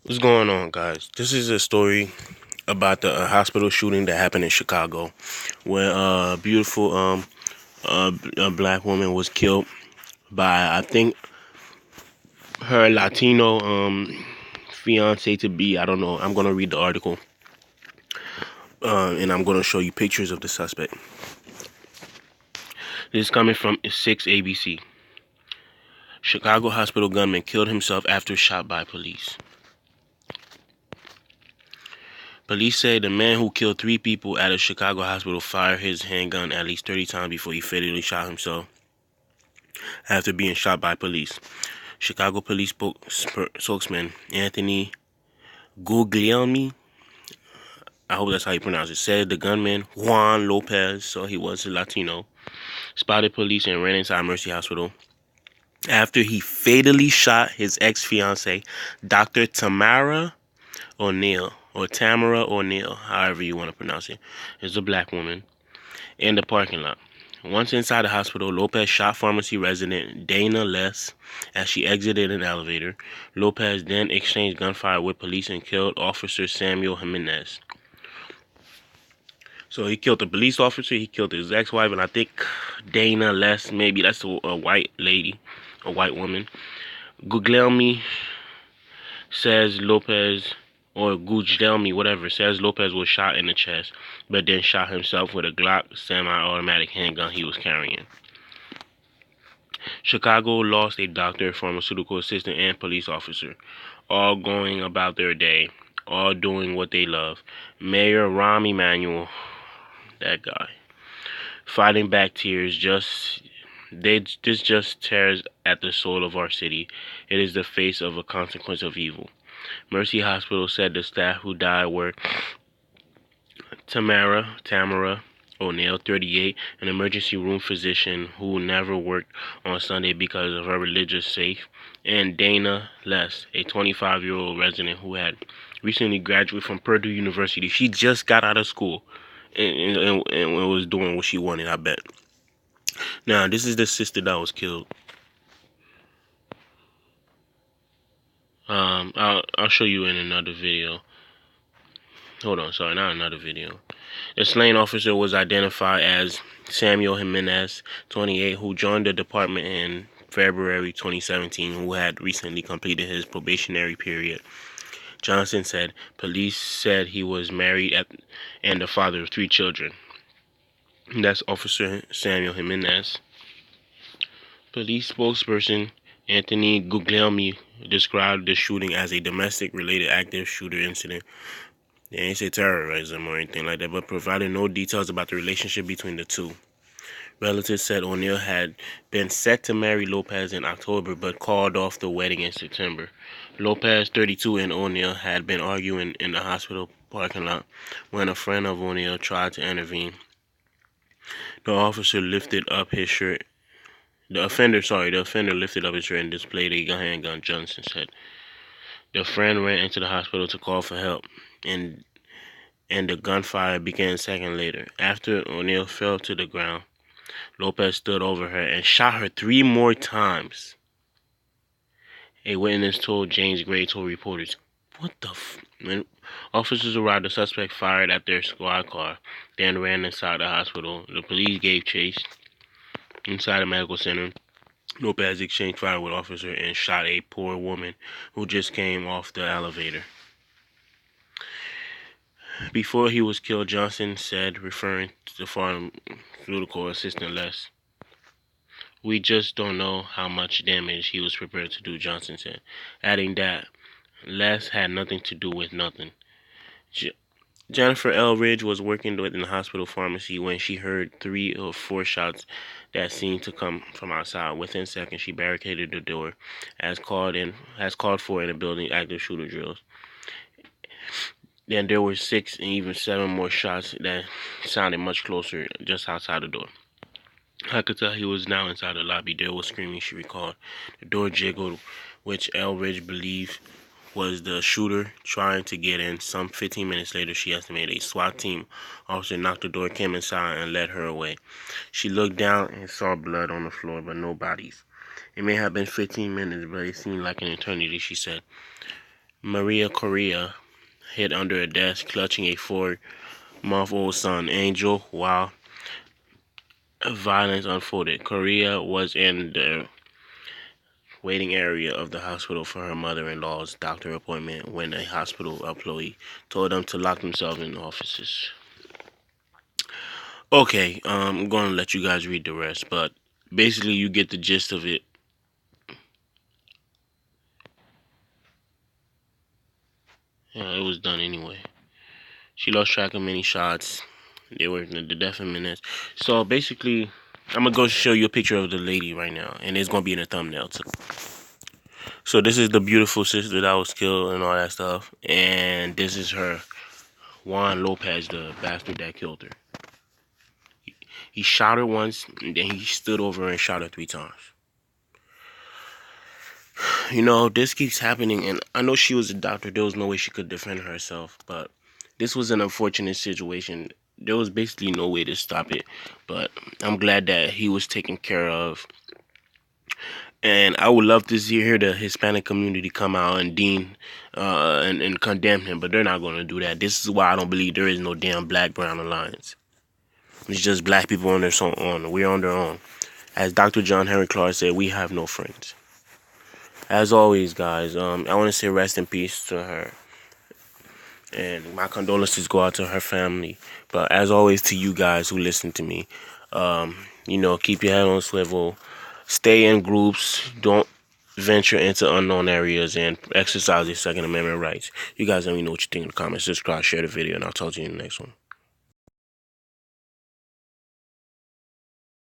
What's going on, guys? This is a story about the hospital shooting that happened in Chicago, where a beautiful a black woman was killed by, I think, her Latino fiance to be. I don't know. I'm gonna read the article, and I'm gonna show you pictures of the suspect. This is coming from 6 ABC. Chicago hospital gunman killed himself after shot by police. Police say the man who killed 3 people at a Chicago hospital fired his handgun at least 30 times before he fatally shot himself after being shot by police. Chicago police spokesman Anthony Guglielmi, I hope that's how you pronounce it, said the gunman, Juan Lopez, so he was a Latino, spotted police and ran inside Mercy Hospital after he fatally shot his ex-fiancee, Dr. Tamara O'Neill, or Tamara O'Neill, however you want to pronounce it, is a black woman, in the parking lot. Once inside the hospital, Lopez shot pharmacy resident Dana Less as she exited an elevator. Lopez then exchanged gunfire with police and killed Officer Samuel Jimenez. So he killed the police officer, he killed his ex-wife, and I think Dana Less, maybe that's a white lady, a white woman. Guglielmi says Lopez, or Guglielmi, whatever, says Lopez was shot in the chest, but then shot himself with a Glock semi-automatic handgun he was carrying. Chicago lost a doctor, pharmaceutical assistant, and police officer, all going about their day, all doing what they love. Mayor Rahm Emanuel, that guy, fighting back tears, this just tears at the soul of our city. It is the face of a consequence of evil. Mercy Hospital said the staff who died were Tamara O'Neill, 38, an emergency room physician who never worked on Sunday because of her religious faith, and Dana Less, a 25-year-old resident who had recently graduated from Purdue University. She just got out of school and was doing what she wanted, I bet. Now, this is the sister that was killed. I'll show you in another video. Hold on, sorry, not another video. The slain officer was identified as Samuel Jimenez, 28, who joined the department in February 2017, who had recently completed his probationary period. Johnson said police said he was married and the father of 3 children. That's Officer Samuel Jimenez. Police spokesperson Anthony Guglielmi described the shooting as a domestic-related active shooter incident. They ain't say terrorism or anything like that, but provided no details about the relationship between the two. Relatives said O'Neill had been set to marry Lopez in October, but called off the wedding in September. Lopez, 32, and O'Neill had been arguing in the hospital parking lot when a friend of O'Neill tried to intervene. The officer lifted up his shirt. The offender lifted up his shirt and displayed a handgun, Johnson said. The friend ran into the hospital to call for help, and the gunfire began a second later. After O'Neill fell to the ground, Lopez stood over her and shot her 3 more times. A witness told James Gray told reporters, "What the f—" When officers arrived, the suspect fired at their squad car, then ran inside the hospital. The police gave chase inside the medical center. Lopez exchanged fire with officer and shot a poor woman who just came off the elevator. Before he was killed, Johnson said, referring to the pharmaceutical assistant Les, "We just don't know how much damage he was prepared to do," Johnson said, adding that Les had nothing to do with nothing. Jennifer L. Ridge was working within the hospital pharmacy when she heard 3 or 4 shots that seemed to come from outside. Within seconds, she barricaded the door, as called for in the building active shooter drills. Then there were 6 and even 7 more shots that sounded much closer, just outside the door. I could tell he was now inside the lobby. There was screaming, she recalled. The door jiggled, which Elridge believed was the shooter trying to get in. Some 15 minutes later, she estimated, a SWAT team officer knocked the door, came inside, and led her away. She looked down and saw blood on the floor, but no bodies. It may have been 15 minutes, but it seemed like an eternity, she said. Maria Correa hid under a desk, clutching a 4-month-old son, Angel, while violence unfolded. Correa was in the waiting area of the hospital for her mother-in-law's doctor appointment when a hospital employee told them to lock themselves in the offices. Okay, I'm going to let you guys read the rest, but basically you get the gist of it. Yeah, it was done anyway. She lost track of many shots. They were the death in minutes. So basically, I'm gonna go show you a picture of the lady right now, and it's gonna be in the thumbnail too. So this is the beautiful sister that was killed and all that stuff, and this is her, Juan Lopez, the bastard that killed her. He shot her once, and then he stood over her and shot her 3 times. You know, this keeps happening, and I know she was a doctor. There was no way she could defend herself, but this was an unfortunate situation. There was basically no way to stop it, but I'm glad that he was taken care of. And I would love to hear the Hispanic community come out and and condemn him, but they're not going to do that. This is why I don't believe there is no damn black-brown alliance. It's just black people on their own. We're on their own. As Dr. John Henry Clark said, we have no friends. As always, guys, I want to say rest in peace to her. And my condolences go out to her family. But as always, to you guys who listen to me, keep your head on swivel. Stay in groups. Don't venture into unknown areas and exercise your Second Amendment rights. You guys let me know what you think in the comments. Subscribe, share the video, and I'll talk to you in the next one.